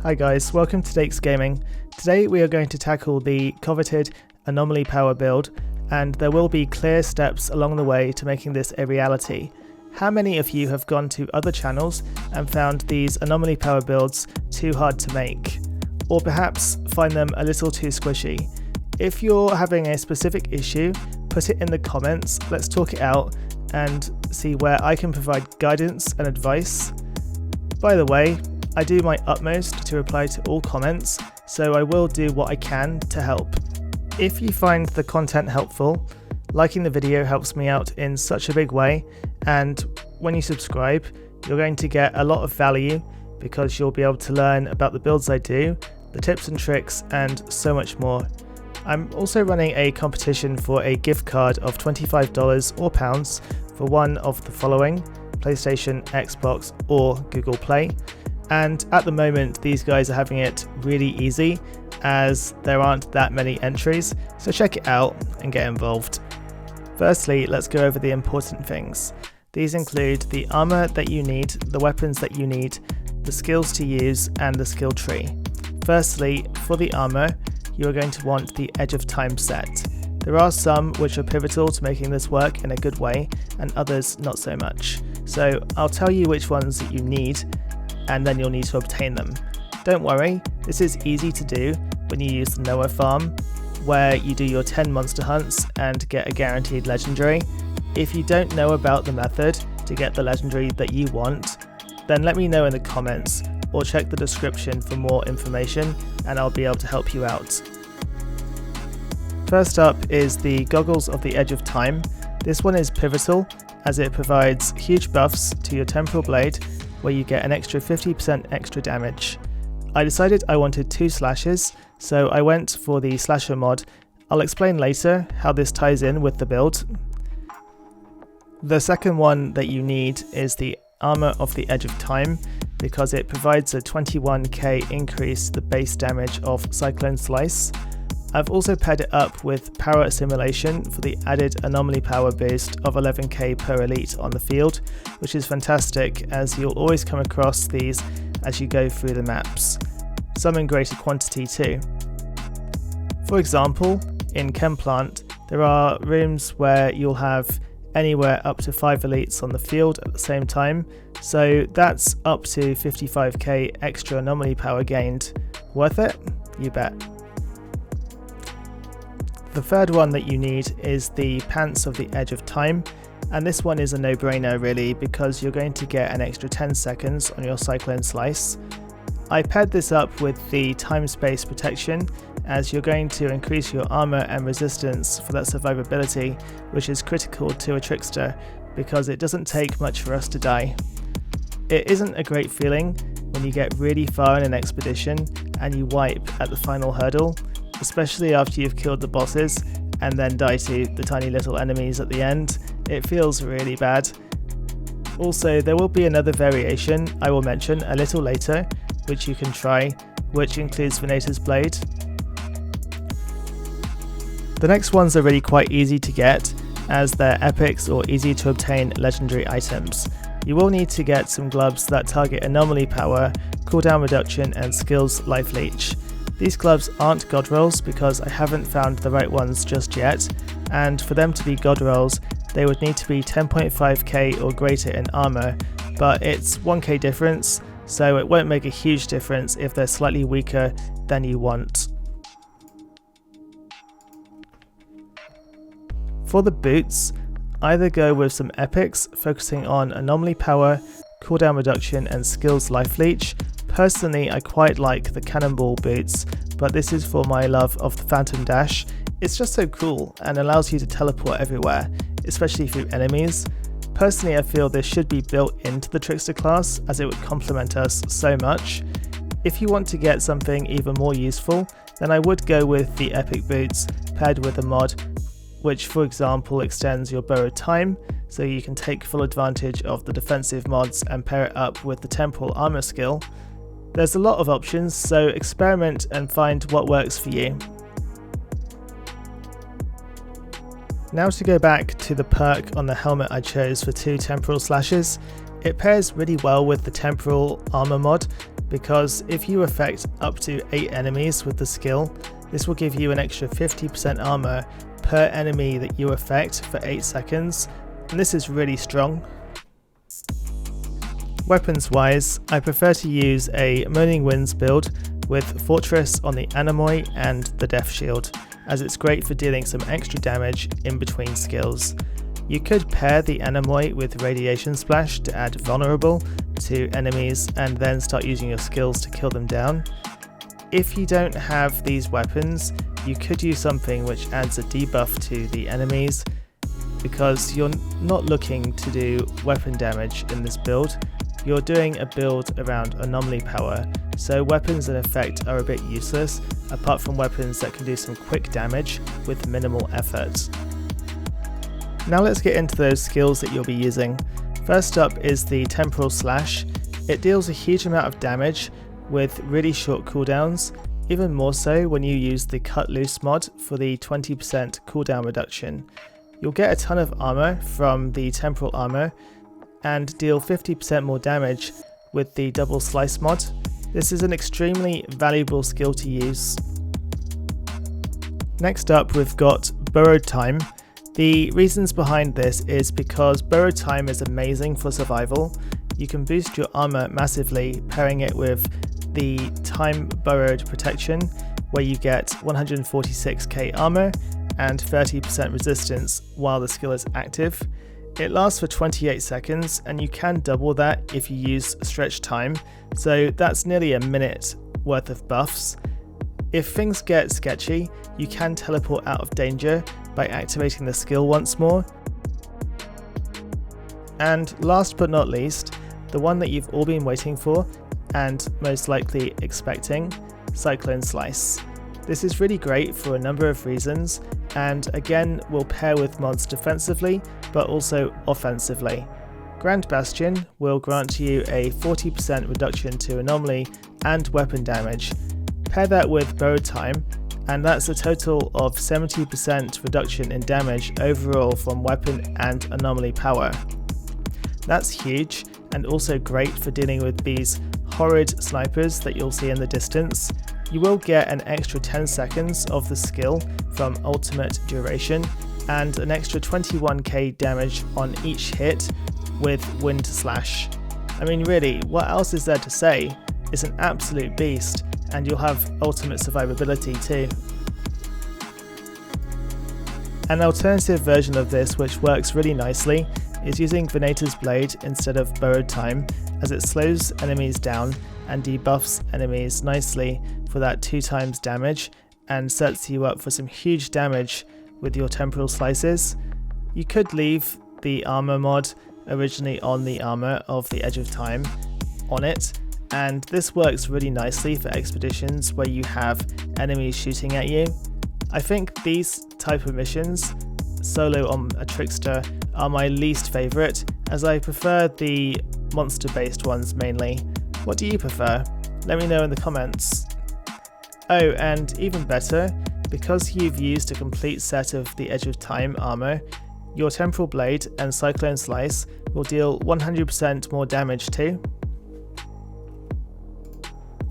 Hi guys, welcome to Dakes Gaming. Today we are going to tackle the coveted Anomaly Power Build, and there will be clear steps along the way to making this a reality. How many of you have gone to other channels and found these Anomaly Power Builds too hard to make? Or perhaps find them a little too squishy? If you're having a specific issue, put it in the comments, let's talk it out and see where I can provide guidance and advice. By the way, I do my utmost to reply to all comments, so I will do what I can to help. If you find the content helpful, liking the video helps me out in such a big way, and when you subscribe, you're going to get a lot of value because you'll be able to learn about the builds I do, the tips and tricks, and so much more. I'm also running a competition for a gift card of $25 or pounds for one of the following: PlayStation, Xbox, or Google Play. And at the moment, these guys are having it really easy as there aren't that many entries, so check it out and get involved. Firstly, let's go over the important things. These include the armor that you need, the weapons that you need, the skills to use, and the skill tree. Firstly, for the armor, you are going to want the Edge of Time set. There are some which are pivotal to making this work in a good way, and others not so much. So I'll tell you which ones that you need, and then you'll need to obtain them. Don't worry, this is easy to do when you use the Noah farm, where you do your 10 monster hunts and get a guaranteed legendary. If you don't know about the method to get the legendary that you want, then let me know in the comments or check the description for more information and I'll be able to help you out. First up is the Goggles of the Edge of Time. This one is pivotal as it provides huge buffs to your temporal blade, where you get an extra 50% extra damage. I decided I wanted 2 slashes, so I went for the slasher mod. I'll explain later how this ties in with the build. The second one that you need is the Armor of the Edge of Time, because it provides a 21k increase to the base damage of Cyclone Slice. I've also paired it up with Power Assimilation for the added Anomaly Power boost of 11k per elite on the field, which is fantastic as you'll always come across these as you go through the maps, some in greater quantity too. For example, in Chem Plant, there are rooms where you'll have anywhere up to 5 elites on the field at the same time, so that's up to 55k extra Anomaly Power gained. Worth it? You bet. The third one that you need is the Pants of the Edge of Time, and this one is a no-brainer really because you're going to get an extra 10 seconds on your Cyclone Slice. I paired this up with the Time-Space Protection as you're going to increase your armor and resistance for that survivability, which is critical to a Trickster because it doesn't take much for us to die. It isn't a great feeling when you get really far in an expedition and you wipe at the final hurdle, especially after you've killed the bosses and then die to the tiny little enemies at the end. It feels really bad. Also, there will be another variation I will mention a little later, which you can try, which includes Venator's Blade. The next ones are really quite easy to get, as they're epics or easy to obtain legendary items. You will need to get some gloves that target Anomaly Power, cooldown reduction, and skills life leech. These gloves aren't god rolls because I haven't found the right ones just yet, and for them to be god rolls, they would need to be 10.5k or greater in armor, but it's 1k difference, so it won't make a huge difference if they're slightly weaker than you want. For the boots, either go with some epics focusing on Anomaly Power, cooldown reduction, and skills life leech. Personally, I quite like the Cannonball boots, but this is for my love of the Phantom Dash. It's just so cool and allows you to teleport everywhere, especially through enemies. Personally, I feel this should be built into the Trickster class as it would complement us so much. If you want to get something even more useful, then I would go with the epic boots paired with a mod, which for example extends your borrowed time, so you can take full advantage of the defensive mods and pair it up with the temporal armor skill. There's a lot of options, so experiment and find what works for you. Now to go back to the perk on the helmet I chose for 2 temporal slashes. It pairs really well with the temporal armor mod, because if you affect up to 8 enemies with the skill, this will give you an extra 50% armor per enemy that you affect for 8 seconds, and this is really strong. Weapons wise, I prefer to use a Moaning Winds build with Fortress on the Anomaly and the Death Shield, as it's great for dealing some extra damage in between skills. You could pair the Anomaly with Radiation Splash to add Vulnerable to enemies and then start using your skills to kill them down. If you don't have these weapons, you could use something which adds a debuff to the enemies, because you're not looking to do weapon damage in this build. You're doing a build around anomaly power, so weapons in effect are a bit useless, apart from weapons that can do some quick damage with minimal effort. Now let's get into those skills that you'll be using. First up is the Temporal Slash. It deals a huge amount of damage with really short cooldowns, even more so when you use the Cut Loose mod for the 20% cooldown reduction. You'll get a ton of armor from the Temporal Armor and deal 50% more damage with the Double Slice mod. This is an extremely valuable skill to use. Next up, we've got Borrowed Time. The reasons behind this is because Borrowed Time is amazing for survival. You can boost your armor massively pairing it with the Time Borrowed Protection, where you get 146k armor and 30% resistance while the skill is active. It lasts for 28 seconds and you can double that if you use Stretch Time, so that's nearly a minute worth of buffs. If things get sketchy, you can teleport out of danger by activating the skill once more. And last but not least, the one that you've all been waiting for and most likely expecting, Cyclone Slice. This is really great for a number of reasons, and again will pair with mods defensively but also offensively. Grand Bastion will grant you a 40% reduction to anomaly and weapon damage. Pair that with Borrowed Time and that's a total of 70% reduction in damage overall from weapon and anomaly power. That's huge and also great for dealing with these horrid snipers that you'll see in the distance. You will get an extra 10 seconds of the skill from ultimate duration and an extra 21k damage on each hit with Wind Slash. I mean really, what else is there to say? It's an absolute beast, and you'll have ultimate survivability too. An alternative version of this which works really nicely is using Venator's Blade instead of Borrowed Time, as it slows enemies down and debuffs enemies nicely for that 2 times damage and sets you up for some huge damage with your temporal slices. You could leave the armor mod originally on the armor of the Edge of Time on it, and this works really nicely for expeditions where you have enemies shooting at you. I think these type of missions, solo on a Trickster, are my least favourite, as I prefer the monster based ones mainly. What do you prefer? Let me know in the comments. Oh, and even better, because you've used a complete set of the Edge of Time armor, your Temporal Blade and Cyclone Slice will deal 100% more damage too.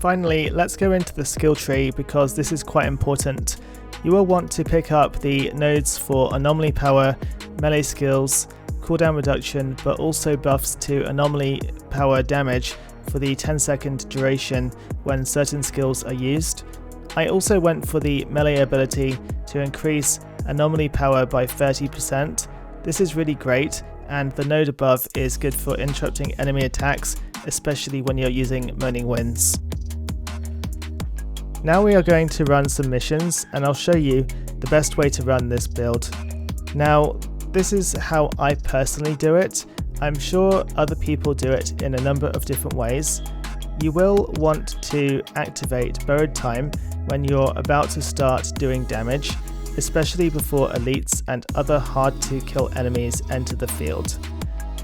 Finally, let's go into the skill tree because this is quite important. You will want to pick up the nodes for anomaly power, melee skills, cooldown reduction, but also buffs to anomaly power damage for the 10-second duration when certain skills are used. I also went for the melee ability to increase anomaly power by 30%. This is really great, and the node above is good for interrupting enemy attacks, especially when you're using Moaning Winds. Now we are going to run some missions, and I'll show you the best way to run this build. Now, this is how I personally do it. I'm sure other people do it in a number of different ways. You will want to activate Borrowed Time when you're about to start doing damage, especially before elites and other hard to kill enemies enter the field.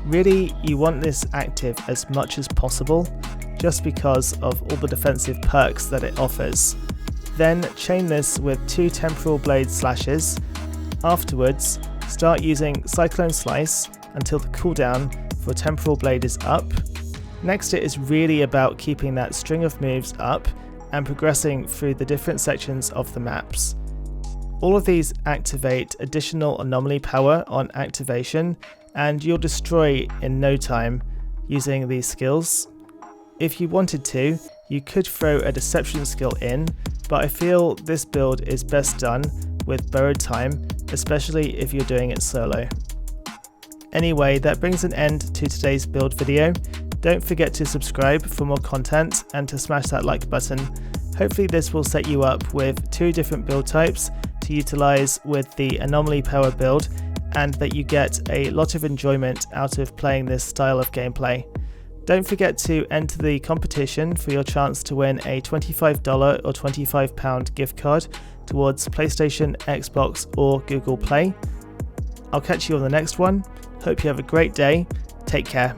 Really, you want this active as much as possible, just because of all the defensive perks that it offers. Then chain this with 2 Temporal Blade slashes. Afterwards, start using Cyclone Slice until the cooldown for Temporal Blade is up. Next, it is really about keeping that string of moves up and progressing through the different sections of the maps. All of these activate additional anomaly power on activation, and you'll destroy in no time using these skills. If you wanted to, you could throw a deception skill in, but I feel this build is best done with borrowed time, especially if you're doing it solo. Anyway, that brings an end to today's build video. Don't forget to subscribe for more content and to smash that like button. Hopefully this will set you up with 2 different build types to utilize with the Anomaly Power Build, and that you get a lot of enjoyment out of playing this style of gameplay. Don't forget to enter the competition for your chance to win a $25 or £25 gift card towards PlayStation, Xbox or Google Play. I'll catch you on the next one. Hope you have a great day. Take care.